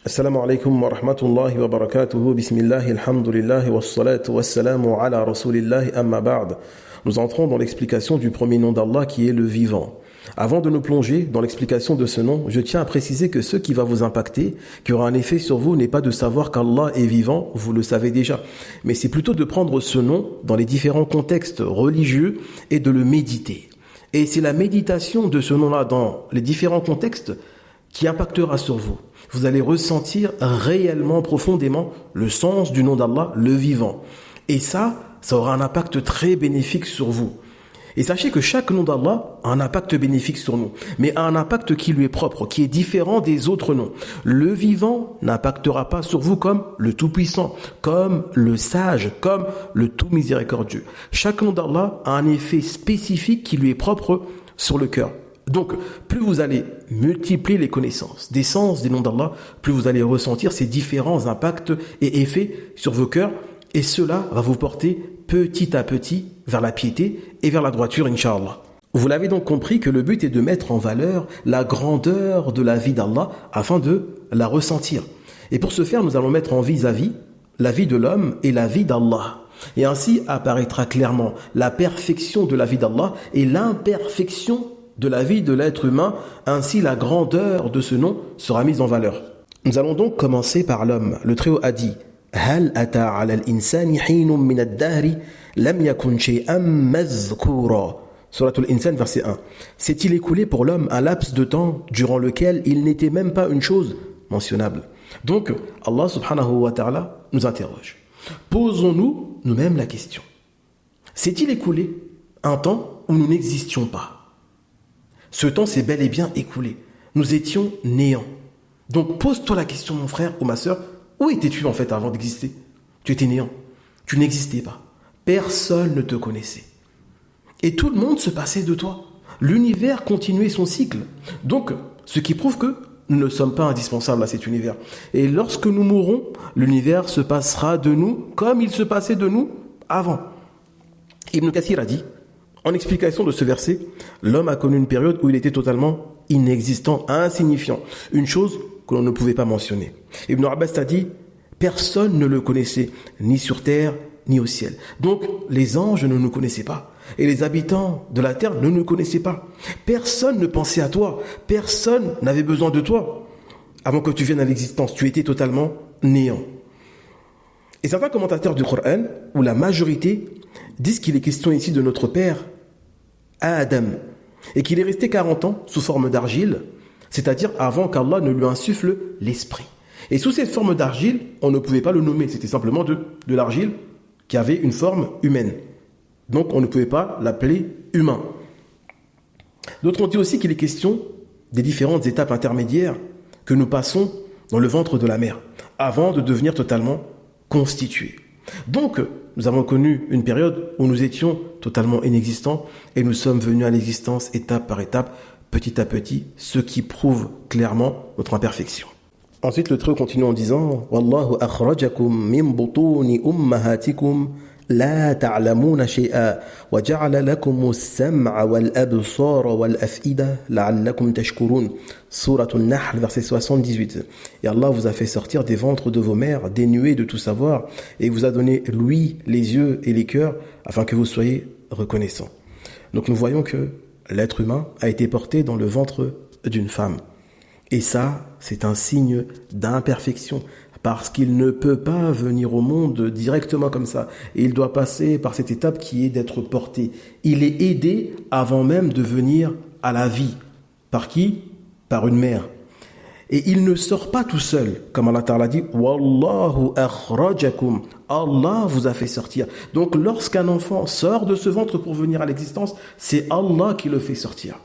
Assalamu alaikum wa rahmatullahi wa barakatuhu. Bismillahi alhamdulillahi wa salatu wa salamu ala rasulillahi amma ba'd. Nous entrons dans l'explication du premier nom d'Allah qui est le vivant. Avant de nous plonger dans l'explication de ce nom, je tiens à préciser que ce qui va vous impacter, qui aura un effet sur vous, n'est pas de savoir qu'Allah est vivant, vous le savez déjà, mais c'est plutôt de prendre ce nom dans les différents contextes religieux et de le méditer. Et c'est la méditation de ce nom-là dans les différents contextes qui impactera sur vous. Vous allez ressentir réellement, profondément le sens du nom d'Allah, le vivant. Et ça aura un impact très bénéfique sur vous. Et sachez que chaque nom d'Allah a un impact bénéfique sur nous, mais a un impact qui lui est propre, qui est différent des autres noms. Le vivant n'impactera pas sur vous comme le Tout-Puissant, comme le Sage, comme le Tout-Miséricordieux. Chaque nom d'Allah a un effet spécifique qui lui est propre sur le cœur. Donc, plus vous allez multiplier les connaissances des sens des noms d'Allah, plus vous allez ressentir ces différents impacts et effets sur vos cœurs, et cela va vous porter petit à petit vers la piété et vers la droiture, Inch'Allah. Vous l'avez donc compris que le but est de mettre en valeur la grandeur de la vie d'Allah afin de la ressentir. Et pour ce faire, nous allons mettre en vis-à-vis la vie de l'homme et la vie d'Allah. Et ainsi apparaîtra clairement la perfection de la vie d'Allah et l'imperfection de la vie de l'être humain, ainsi la grandeur de ce nom sera mise en valeur. Nous allons donc commencer par l'homme. Le Très-Haut a dit هل أتى على الإنسان حين من الدهر لم يكن شيئا مذكورا. Sourate Al-Insan, verset 1. S'est-il écoulé pour l'homme un laps de temps durant lequel il n'était même pas une chose mentionnable? Donc, Allah subhanahu wa ta'ala nous interroge. Posons-nous nous-mêmes la question. S'est-il écoulé un temps où nous n'existions pas? Ce temps s'est bel et bien écoulé. Nous étions néants. Donc pose-toi la question, mon frère ou ma sœur, où étais-tu en fait avant d'exister? Tu étais néant. Tu n'existais pas. Personne ne te connaissait. Et tout le monde se passait de toi. L'univers continuait son cycle. Donc, ce qui prouve que nous ne sommes pas indispensables à cet univers. Et lorsque nous mourrons, l'univers se passera de nous comme il se passait de nous avant. Ibn Kathir a dit, en explication de ce verset, l'homme a connu une période où il était totalement inexistant, insignifiant, une chose que l'on ne pouvait pas mentionner. Ibn Abbas a dit, personne ne le connaissait, ni sur terre, ni au ciel. Donc, les anges ne nous connaissaient pas, et les habitants de la terre ne nous connaissaient pas. Personne ne pensait à toi, personne n'avait besoin de toi. Avant que tu viennes à l'existence, tu étais totalement néant. Et certains commentateurs du Coran, ou la majorité, disent qu'il est question ici de notre père, Adam, et qu'il est resté 40 ans sous forme d'argile, c'est-à-dire avant qu'Allah ne lui insuffle l'esprit. Et sous cette forme d'argile, on ne pouvait pas le nommer, c'était simplement de l'argile qui avait une forme humaine. Donc on ne pouvait pas l'appeler humain. D'autres ont dit aussi qu'il est question des différentes étapes intermédiaires que nous passons dans le ventre de la mère, avant de devenir totalement constitués. Donc, nous avons connu une période où nous étions totalement inexistants et nous sommes venus à l'existence étape par étape, petit à petit, ce qui prouve clairement notre imperfection. Ensuite, le Très-Haut continue en disant Wallahu akhrajakum min butuni ummahatikum la ta'lamuna shay'a wa ja'ala lakum as-sam'a wal absara wal af'ida la'allakum tashkurun. Sourate An-Nahl, verset 78. Et Allah vous a fait sortir des ventres de vos mères dénués de tout savoir et vous a donné l'ouïe, les yeux et les cœurs afin que vous soyez reconnaissants. Donc nous voyons que l'être humain a été porté dans le ventre d'une femme. Et ça, c'est un signe d'imperfection, parce qu'il ne peut pas venir au monde directement comme ça. Et il doit passer par cette étape qui est d'être porté. Il est aidé avant même de venir à la vie. Par qui? Par une mère. Et il ne sort pas tout seul, comme Allah Ta'ala dit, Wallahu akhrajakum. Allah vous a fait sortir. Donc lorsqu'un enfant sort de ce ventre pour venir à l'existence, c'est Allah qui le fait sortir.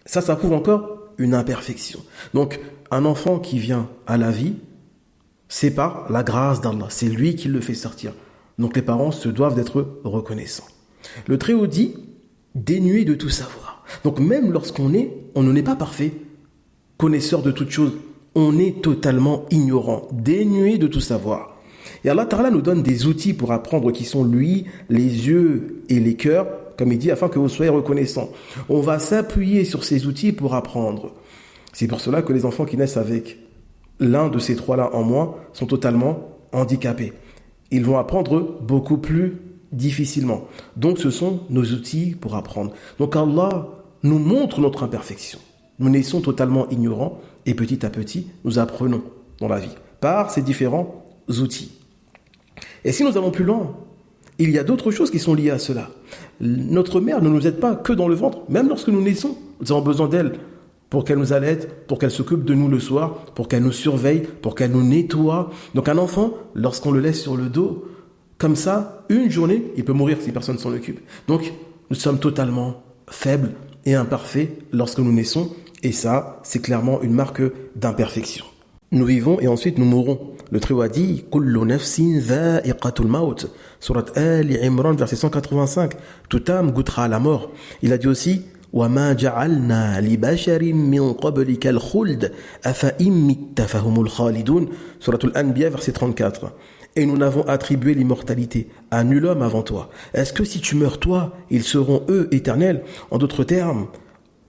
Ça prouve encore une imperfection. Donc, un enfant qui vient à la vie, c'est par la grâce d'Allah. C'est lui qui le fait sortir. Donc, les parents se doivent d'être reconnaissants. Le Très-Haut dit, dénué de tout savoir. Donc, même lorsqu'on est, on n'est pas parfait, connaisseur de toutes choses, on est totalement ignorant, dénué de tout savoir. Et Allah Ta'ala nous donne des outils pour apprendre qui sont lui, les yeux et les cœurs, comme il dit, afin que vous soyez reconnaissants. On va s'appuyer sur ces outils pour apprendre. C'est pour cela que les enfants qui naissent avec l'un de ces trois-là en moins sont totalement handicapés. Ils vont apprendre beaucoup plus difficilement. Donc ce sont nos outils pour apprendre. Donc Allah nous montre notre imperfection. Nous naissons totalement ignorants et petit à petit, nous apprenons dans la vie par ces différents outils. Et si nous allons plus loin, il y a d'autres choses qui sont liées à cela. Notre mère ne nous aide pas que dans le ventre. Même lorsque nous naissons, nous avons besoin d'elle pour qu'elle nous allaite, pour qu'elle s'occupe de nous le soir, pour qu'elle nous surveille, pour qu'elle nous nettoie. Donc un enfant, lorsqu'on le laisse sur le dos, comme ça, une journée, il peut mourir si personne ne s'en occupe. Donc nous sommes totalement faibles et imparfaits lorsque nous naissons. Et ça, c'est clairement une marque d'imperfection. Nous vivons et ensuite nous mourrons. Le Très-Haut a dit « Kullu nafsin dha'iqatul maut » Surat Ali Imran, verset 185. Toute âme goûtera à la mort. Il a dit aussi « Wa ma ja'alna li basharin min qablika al-khuld afa in mitta fahumul khalidun » Surat Al-Anbiya, verset 34. Et nous n'avons attribué l'immortalité à nul homme avant toi. Est-ce que si tu meurs toi, ils seront eux éternels? En d'autres termes,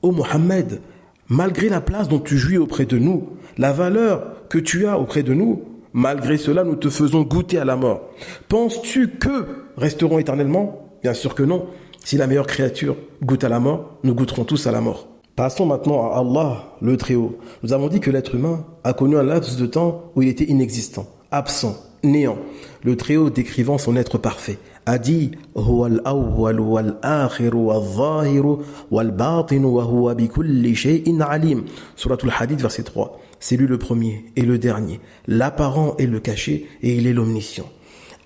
ô Mohammed, malgré la place dont tu jouis auprès de nous, la valeur que tu as auprès de nous, malgré cela, nous te faisons goûter à la mort. Penses-tu qu'eux resteront éternellement? Bien sûr que non. Si la meilleure créature goûte à la mort, nous goûterons tous à la mort. Passons maintenant à Allah, le Très-Haut. Nous avons dit que l'être humain a connu un laps de temps où il était inexistant, absent, néant. Le Très-Haut, décrivant son être parfait, a dit « Huwa al-awwal wal-akhiru wal-zahiru wal-batinu wa huwa bi kulli shay'in alim » Suratul Hadid, verset 3. C'est lui le premier et le dernier, l'apparent et le caché, et il est l'omniscient.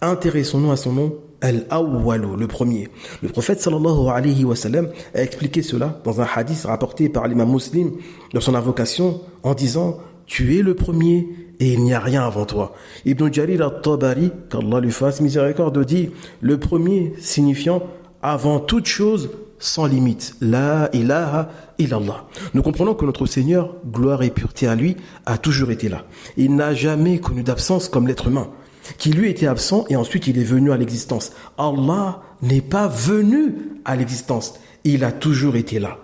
Intéressons-nous à son nom, Al-Awwalu, le premier. Le prophète sallallahu alayhi wa sallam a expliqué cela dans un hadith rapporté par l'imam Muslim dans son invocation en disant « Tu es le premier et il n'y a rien avant toi ». Ibn Jarir al-Tabari, qu'Allah lui fasse miséricorde, dit « Le premier signifiant avant toute chose sans limite. La ilaha illallah ». Nous comprenons que notre Seigneur, gloire et pureté à lui, a toujours été là. Il n'a jamais connu d'absence comme l'être humain, qui lui était absent et ensuite il est venu à l'existence. Allah n'est pas venu à l'existence. Il a toujours été là.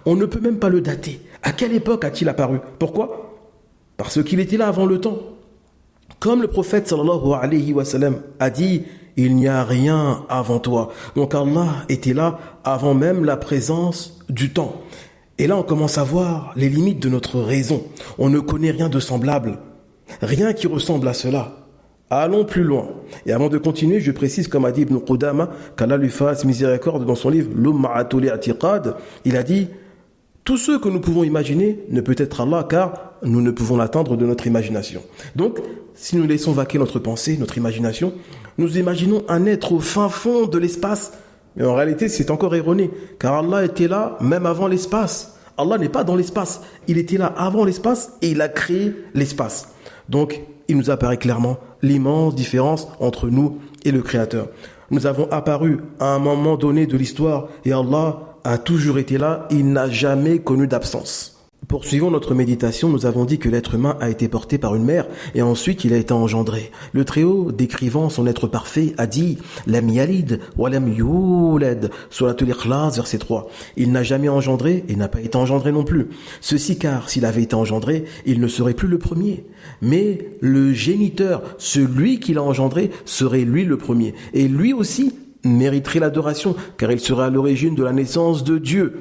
On ne peut même pas le dater. À quelle époque a-t-il apparu? Pourquoi? Parce qu'il était là avant le temps. Comme le prophète sallallahu alayhi wa sallam a dit, il n'y a rien avant toi. Donc Allah était là avant même la présence du temps. Et là on commence à voir les limites de notre raison. On ne connaît rien de semblable. Rien qui ressemble à cela. Allons plus loin. Et avant de continuer, je précise, comme a dit Ibn Qudama, qu'Allah lui fasse miséricorde dans son livre Lumma'atul I'tiqad, il a dit tout ce que nous pouvons imaginer ne peut être Allah car nous ne pouvons l'atteindre de notre imagination. Donc, si nous laissons vaquer notre pensée, notre imagination, nous imaginons un être au fin fond de l'espace. Mais en réalité, c'est encore erroné, car Allah était là même avant l'espace. Allah n'est pas dans l'espace. Il était là avant l'espace et il a créé l'espace. Donc, il nous apparaît clairement l'immense différence entre nous et le Créateur. Nous avons apparu à un moment donné de l'histoire et Allah a toujours été là, il n'a jamais connu d'absence. Poursuivons notre méditation, nous avons dit que l'être humain a été porté par une mère et ensuite il a été engendré. Le Très-Haut, décrivant son être parfait, a dit « Lam yalid wa lam yulad » Suratul Ikhlas, verset 3. Il n'a jamais engendré et n'a pas été engendré non plus. Ceci car s'il avait été engendré, il ne serait plus le premier. Mais le géniteur, celui qui l'a engendré, serait lui le premier. Et lui aussi mériterait l'adoration car il serait à l'origine de la naissance de Dieu.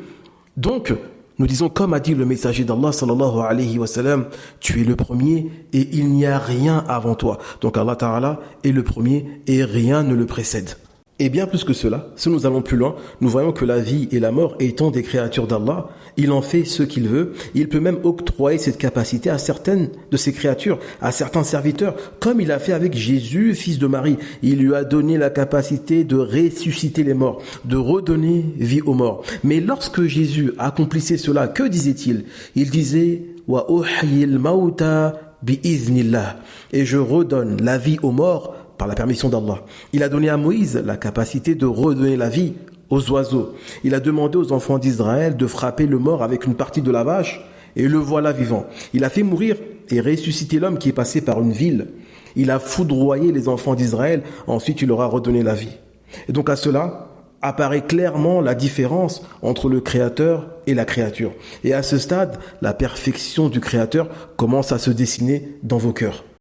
Donc, nous disons comme a dit le messager d'Allah sallallahu alayhi wa sallam, tu es le premier et il n'y a rien avant toi. Donc Allah Ta'ala est le premier et rien ne le précède. Et bien plus que cela, si nous allons plus loin, nous voyons que la vie et la mort étant des créatures d'Allah, il en fait ce qu'il veut. Il peut même octroyer cette capacité à certaines de ses créatures, à certains serviteurs, comme il a fait avec Jésus, fils de Marie. Il lui a donné la capacité de ressusciter les morts, de redonner vie aux morts. Mais lorsque Jésus accomplissait cela, que disait-il? Il disait « Wa uhyil mauta bi-iznillah » et je redonne la vie aux morts par la permission d'Allah. Il a donné à Moïse la capacité de redonner la vie aux oiseaux. Il a demandé aux enfants d'Israël de frapper le mort avec une partie de la vache et le voilà vivant. Il a fait mourir et ressusciter l'homme qui est passé par une ville. Il a foudroyé les enfants d'Israël, ensuite il leur a redonné la vie. Et donc à cela, apparaît clairement la différence entre le Créateur et la créature. Et à ce stade, la perfection du Créateur commence à se dessiner dans vos cœurs.